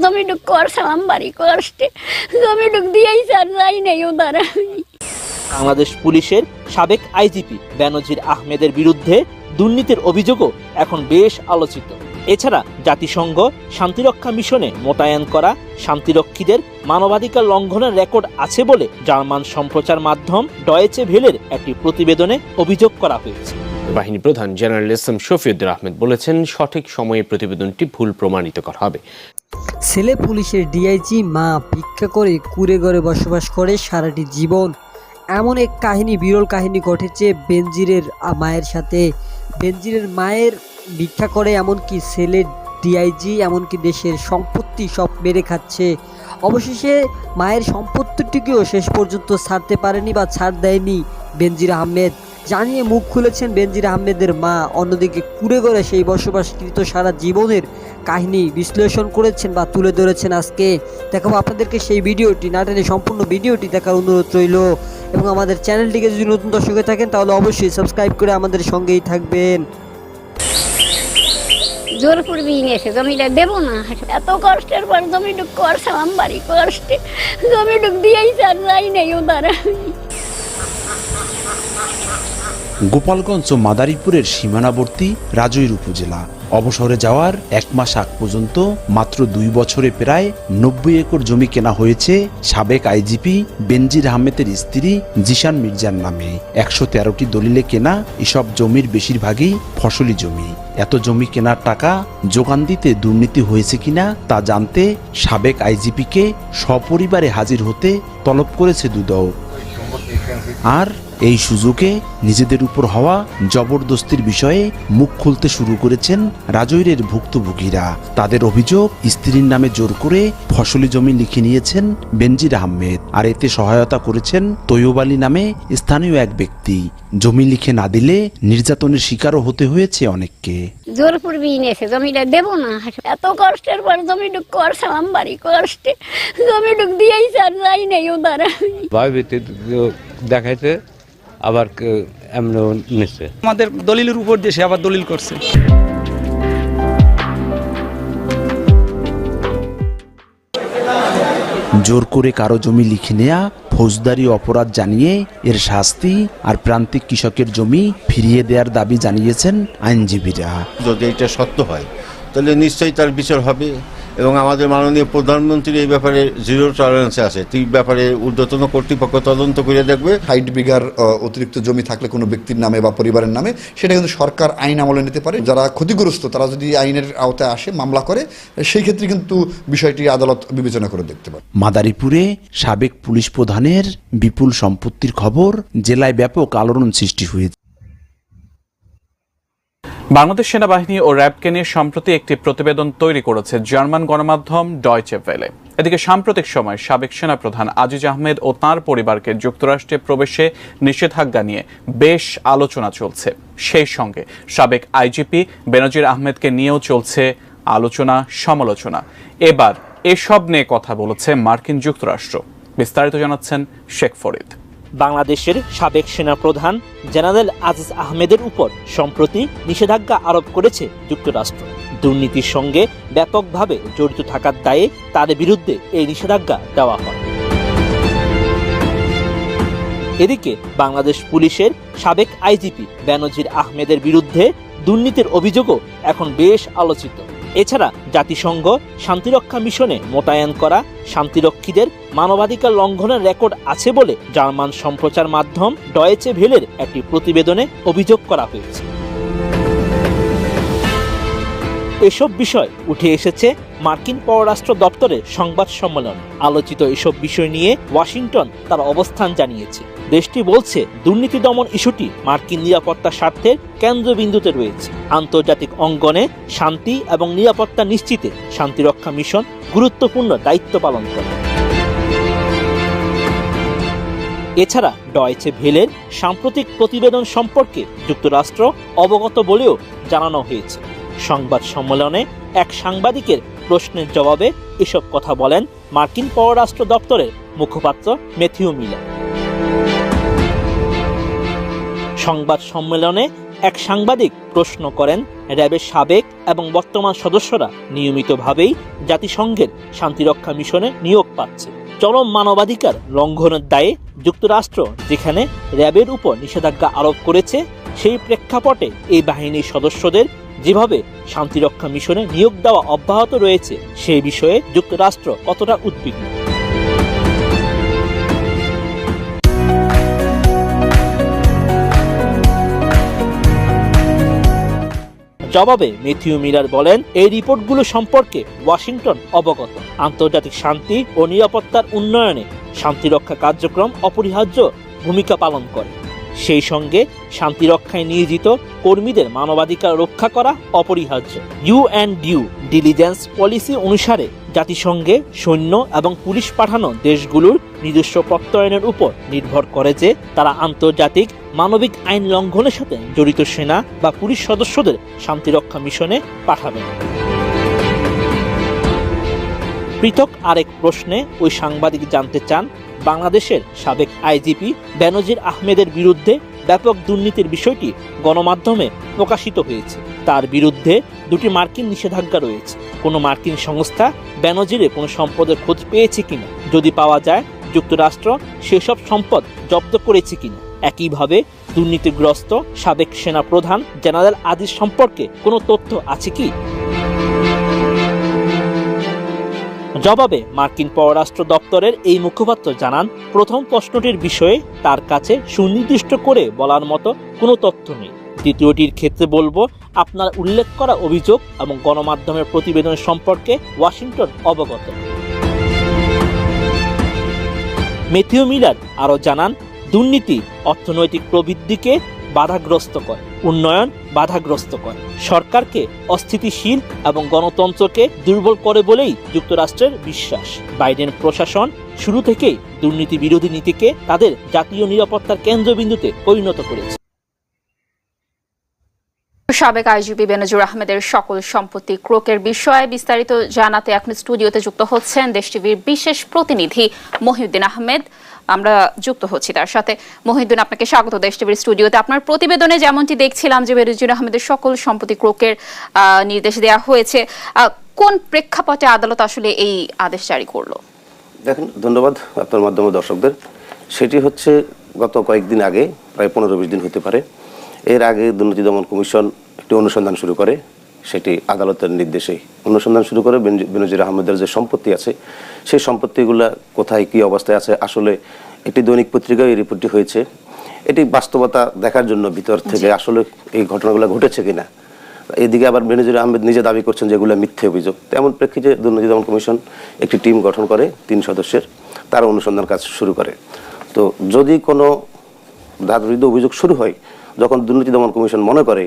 জমিটুক করছিলাম বাড়ি করতে, জমিটুক দিয়েই স্যার যাই নাই ও দ্বারা। বাংলাদেশ পুলিশের সাবেক আইজিপি বেনজির আহমেদের বিরুদ্ধে দুর্নীতির অভিযোগও এখন বেশ আলোচিত। এছাড়া জাতিসংঘ শান্তিরক্ষা মিশনে মোতায়েন করা শান্তিরক্ষীদের মানবাধিকার লঙ্ঘনের রেকর্ড আছে বলে জার্মান সম্প্রচার মাধ্যম ডয়েচে ভেলের একটি প্রতিবেদনে অভিযোগ করা হয়েছে। বাহিনী প্রধান জেনারেল এসএম শফিউদ্দিন আহমেদ বলেছেন, সঠিক সময়ে প্রতিবেদনটি ভুল প্রমাণিত করা হবে। ছেলে পুলিশের ডিআইজি, মা ভিক্ষা করে কুড়ে ঘরে বসবাস করে সারাটি জীবন। এমন এক কাহিনী, বিরল কাহিনী ঘটেছে বেনজিরের মায়ের সাথে। বেনজিরের মায়ের ভিক্ষা করে, এমনকি ছেলে ডিআইজি, এমনকি দেশের সম্পত্তি সব মেরে খাচ্ছে। অবশেষে মায়ের সম্পত্তিটিকেও শেষ পর্যন্ত ছাড়তে পারেনি বা ছাড় দেয়নি বেনজির আহমেদ, জানিয়ে মুখ খুলেছেন বেনজির আহমেদের মা। অন্যদিকে কুড়ে ঘরে সেই বসবাসকৃত সারা জীবনের কাহিনী বিশ্লেষণ করেছেন বা তুলে ধরেছেন। আজকে দেখাবো আপনাদেরকে সেই ভিডিওটি, না টেনে সম্পূর্ণ ভিডিওটি দেখার অনুরোধ রইল। এবং আমাদের চ্যানেলটিকে যদি নতুন দর্শক হয়ে থাকেন তাহলে অবশ্যই সাবস্ক্রাইব করে আমাদের সঙ্গেই থাকবেন। জোর করবি নিয়েছে, জমিটা দেবো না। এত কষ্টের পর জমিটুক করছিলাম বাড়ি করতে, জমিটুক দিয়েই স্যার যাই নাই ও দ্বারা। গোপালগঞ্জ ও মাদারীপুরের সীমানাবর্তী রাজৈর উপজেলা। অবসরে যাওয়ার 1 মাস আগ পর্যন্ত মাত্র 2 বছরে প্রায় 90 একর জমি কেনা হয়েছে সাবেক আইজিপি বেনজির আহমেদের স্ত্রী জিশান মির্জার নামে। 113টি দলিলে কেনা এসব জমির বেশিরভাগই ফসলি জমি। এত জমি কেনার টাকা যোগান দিতে দুর্নীতি হয়েছে কিনা তা জানতে সাবেক আইজিপিকে সপরিবারে হাজির হতে তলব করেছে দুদক। আর এই সুযোগে নিজেদের উপর হওয়া জবরদস্তির বিষয়ে মুখ খুলতে শুরু করেছেন রাজৈরের ভুক্তভোগীরা। তাদের অভিযোগ, স্ত্রীর নামে জোর করে ফসলি জমি লিখে নিয়েছেন বেনজির আহমেদ, আর এতে সহায়তা করেছেন তৈয়ব আলী নামে স্থানীয় এক ব্যক্তি। জমি লিখে না দিলে নির্যাতনের শিকারও হতে হয়েছে অনেককে। জোর করবি নিয়েছে, জমিটা দেবো না। এত কষ্টের পর জমিটুক করছিলাম বাড়ি করতে, জমিটুক দিয়েই স্যার যাই নাই ও দ্বারা। দেখাইতে আবার এমন নিচ্ছে, আমাদের দলিলের উপর দিয়ে সে আবার দলিল করছে। জোর করে কারো জমি লিখে নেয়া ফৌজদারি অপরাধ জানিয়ে এর শাস্তি আর প্রান্তিক কৃষকের জমি ফিরিয়ে দেওয়ার দাবি জানিয়েছেন আইনজীবীরা। যদি এটা সত্য হয় তাহলে নিশ্চয়ই তার বিচার হবে, এবং আমাদের মাননীয় প্রধানমন্ত্রী এই ব্যাপারে জিরো টলারেন্সে আছে। এই ব্যাপারে ঊর্ধ্বতন কর্তৃপক্ষ তদন্ত করে দেখবে। 60 বিঘার অতিরিক্ত জমি থাকলে কোনো ব্যক্তির নামে বা পরিবারের নামে, সেটা কিন্তু সরকার আইন আমলে নিতে পারে। যারা ক্ষতিগ্রস্ত তারা যদি আইনের আওতায় আসে, মামলা করে, সেই ক্ষেত্রে কিন্তু বিষয়টি আদালত বিবেচনা করে দেখতে পারে। মাদারীপুরে সাবেক পুলিশ প্রধানের বিপুল সম্পত্তির খবর জেলায় ব্যাপক আলোড়ন সৃষ্টি হয়েছে। বাংলাদেশ সেনাবাহিনী ও র্যাবকে নিয়ে সম্প্রতি একটি প্রতিবেদন তৈরি করেছে জার্মান গণমাধ্যম ডয়চে ভেলে। এদিকে সাম্প্রতিক সময় সাবেক সেনাপ্রধান আজিজ আহমেদ ও তাঁর পরিবারকে যুক্তরাষ্ট্রে প্রবেশে নিষেধাজ্ঞা নিয়ে বেশ আলোচনা চলছে। সেই সঙ্গে সাবেক আইজিপি বেনজির আহমেদকে নিয়েও চলছে আলোচনা সমালোচনা। এবার এসব নিয়ে কথা বলেছে মার্কিন যুক্তরাষ্ট্র। বিস্তারিত জানাচ্ছেন শেখ ফরিদ। বাংলাদেশের সাবেক সেনাপ্রধান জেনারেল আজিজ আহমেদের উপর সম্প্রতি নিষেধাজ্ঞা আরোপ করেছে যুক্তরাষ্ট্র। দুর্নীতির সঙ্গে ব্যাপকভাবে জড়িত থাকার দায়ে তার বিরুদ্ধে এই নিষেধাজ্ঞা দেওয়া হয়। এদিকে বাংলাদেশ পুলিশের সাবেক আইজিপি বেনজির আহমেদের বিরুদ্ধে দুর্নীতির অভিযোগও এখন বেশ আলোচিত। এছাড়া জাতিসংঘ শান্তিরক্ষা মিশনে মোতায়েন করা শান্তিরক্ষীদের মানবাধিকার লঙ্ঘনের রেকর্ড আছে বলে জার্মান সম্প্রচার মাধ্যম ডয়েচে ভেলের একটি প্রতিবেদনে অভিযোগ করা হয়েছে। এসব বিষয় উঠে এসেছে মার্কিন পররাষ্ট্র দপ্তরের সংবাদ সম্মেলনে। আলোচিত এসব বিষয় নিয়ে ওয়াশিংটন তার অবস্থান জানিয়েছে। দেশটি বলছে, দুর্নীতি দমন ইস্যুটি মার্কিন নিরাপত্তা স্বার্থের কেন্দ্রবিন্দুতে রয়েছে। আন্তর্জাতিক অঙ্গনে শান্তি এবং নিরাপত্তা নিশ্চিতে শান্তিরক্ষা মিশন গুরুত্বপূর্ণ দায়িত্ব পালন করে। এছাড়া ডয়েচে ভেলের সাম্প্রতিক প্রতিবেদন সম্পর্কে যুক্তরাষ্ট্র অবগত বলেও জানানো হয়েছে। সংবাদ সম্মেলনে এক সাংবাদিকের প্রশ্নের জবাবে এসব কথা বলেন মার্কিন পররাষ্ট্র দপ্তরের মুখপাত্র ম্যাথিউ মিলার। সংবাদ সম্মেলনে এক সাংবাদিক প্রশ্ন করেন, র্যাবের সাবেক এবং বর্তমান সদস্যরা নিয়মিতভাবেই জাতিসংঘের শান্তিরক্ষা মিশনে নিয়োগ পাচ্ছে। চরম মানবাধিকার লঙ্ঘনের দায়ে যুক্তরাষ্ট্র যেখানে র্যাবের উপর নিষেধাজ্ঞা আরোপ করেছে, সেই প্রেক্ষাপটে এই বাহিনীর সদস্যদের যেভাবে শান্তিরক্ষা মিশনে নিয়োগ দেওয়া অব্যাহত রয়েছে, সেই বিষয়ে যুক্তরাষ্ট্র কতটা উদ্বিগ্ন। জবাবে ম্যাথিউ মিলার বলেন, এই রিপোর্টগুলো সম্পর্কে ওয়াশিংটন অবগত। আন্তর্জাতিক শান্তি ও নিরাপত্তার উন্নয়নে শান্তিরক্ষা কার্যক্রম অপরিহার্য ভূমিকা পালন করে। সেই সঙ্গে শান্তিরক্ষায় নিয়োজিত কর্মীদের মানবাধিকার রক্ষা করা অপরিহার্য। UN ডিউ ডিলিজেন্স পলিসি অনুসারে জাতিসংঘে সৈন্য এবং পুলিশ পাঠানো দেশগুলোর নিজস্ব প্রত্যয়নের উপর নির্ভর করে যে তারা আন্তর্জাতিক মানবিক আইন লঙ্ঘনের সাথে জড়িত সেনা বা পুলিশ সদস্যদের শান্তিরক্ষা মিশনে পাঠাবেন। পৃথক আরেক প্রশ্নে ওই সাংবাদিক জানতে চান, বাংলাদেশের সাবেক আইজিপি বেনজির আহমেদের বিরুদ্ধে ব্যাপক দুর্নীতির বিষয়টি গণমাধ্যমে প্রকাশিত হয়েছে। তার বিরুদ্ধে 2টি মার্কিন নিষেধাজ্ঞা রয়েছে। কোনো মার্কিন সংস্থা বেনজিরে কোনো সম্পদের খোঁজ পেয়েছে কিনা, যদি পাওয়া যায় যুক্তরাষ্ট্র সেসব সম্পদ জব্দ করেছে কিনা, একইভাবে দুর্নীতিগ্রস্ত সাবেক সেনা প্রধান জেনারেল আজিজ সম্পর্কে কোনো তথ্য আছে কি? জবাবে মার্কিন পররাষ্ট্র দপ্তরের এই মুখপাত্র জানান, প্রথম প্রশ্নটির বিষয়ে তার কাছে সুনির্দিষ্ট করে বলার মতো কোনো তথ্য নেই। দ্বিতীয়টির ক্ষেত্রে বলবো, আপনার উল্লেখ করা অভিযোগ এবং গণমাধ্যমের প্রতিবেদন সম্পর্কে ওয়াশিংটন অবগত। ম্যাথিউ মিলার আরও জানান, দুর্নীতি অর্থনৈতিক প্রবৃদ্ধিকে বাধাগ্রস্ত করে, উন্নয়ন বাধাগ্রস্ত করে, সরকারকে অস্থিতিশীল এবং গণতন্ত্রকে দুর্বল করে বলেই যুক্তরাষ্ট্রের বিশ্বাস। বাইডেন প্রশাসন শুরু থেকেই দুর্নীতি বিরোধী নীতিকে তাদের জাতীয় নিরাপত্তার কেন্দ্রবিন্দুতে পরিণত করেছে। সাবেক আইজিপি বেনজির আহমেদের সকল সম্পত্তি ক্রোকের বিষয়ে বিস্তারিত জানাতে এখন স্টুডিওতে যুক্ত হচ্ছেন দেশ টিভির বিশেষ প্রতিনিধি মহিউদ্দিন আহমেদ। আমরা যুক্ত হচ্ছি তার সাথে। মহিউদ্দিন, আপনাকে স্বাগত দেশ টিভির স্টুডিওতে। আপনার প্রতিবেদনে যেমনটি দেখছিলাম যে বেনজির আহমেদের সকল সম্পত্তি ক্রোকের নির্দেশ দেওয়া হয়েছে, কোন প্রেক্ষাপটে আদালত আসলে এই আদেশ জারি করলো? দেখেন, ধন্যবাদ আপনার মাধ্যমে দর্শকদের। সেটি হচ্ছে গত কয়েকদিন আগে, প্রায় 15-20 দিন হতে পারে, এর আগে দুর্নীতি দমন কমিশন একটি অনুসন্ধান শুরু করে। সেটি আদালতের নির্দেশেই অনুসন্ধান শুরু করে বেনজির আহমেদের যে সম্পত্তি আছে সেই সম্পত্তিগুলো কোথায় কী অবস্থায় আছে। আসলে একটি দৈনিক পত্রিকায় এই রিপোর্টটি হয়েছে। এটি বাস্তবতা দেখার জন্য ভিতর থেকে আসলে এই ঘটনাগুলো ঘটেছে কিনা। এদিকে আবার বেনজির আহমেদ নিজে দাবি করছেন যেগুলো মিথ্যে অভিযোগ। তেমন প্রেক্ষিতে দুর্নীতি দমন কমিশন একটি টিম গঠন করে 3 সদস্যের, তারা অনুসন্ধান কাজ শুরু করে। তো যদি কোনো তার বিরুদ্ধে অভিযোগ শুরু হয়, যখন দুর্নীতি দমন কমিশন মনে করে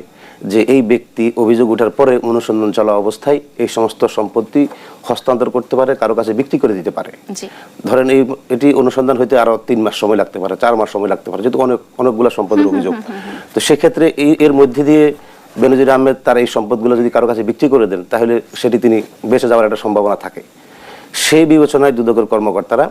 যে এই ব্যক্তি অভিযোগ ওঠার পরে অনুসন্ধান চলা অবস্থায় এই সমস্ত সম্পত্তি হস্তান্তর করতে পারে, কারো কাছে বিক্রি করে দিতে পারে, ধরেন এটি অনুসন্ধান হইতে আরো 3 মাস সময় লাগতে পারে, 4 মাস সময় লাগতে পারে, যেহেতু অনেকগুলো সম্পদের অভিযোগ। তো সেক্ষেত্রে এর মধ্যে দিয়ে বেনজির আহমেদ তার এই সম্পদগুলো যদি কারো কাছে বিক্রি করে দেন, তাহলে সেটি তিনি বেঁচে যাওয়ার একটা সম্ভাবনা থাকে। সেই বিবেচনায় দুদকের কর্মকর্তারা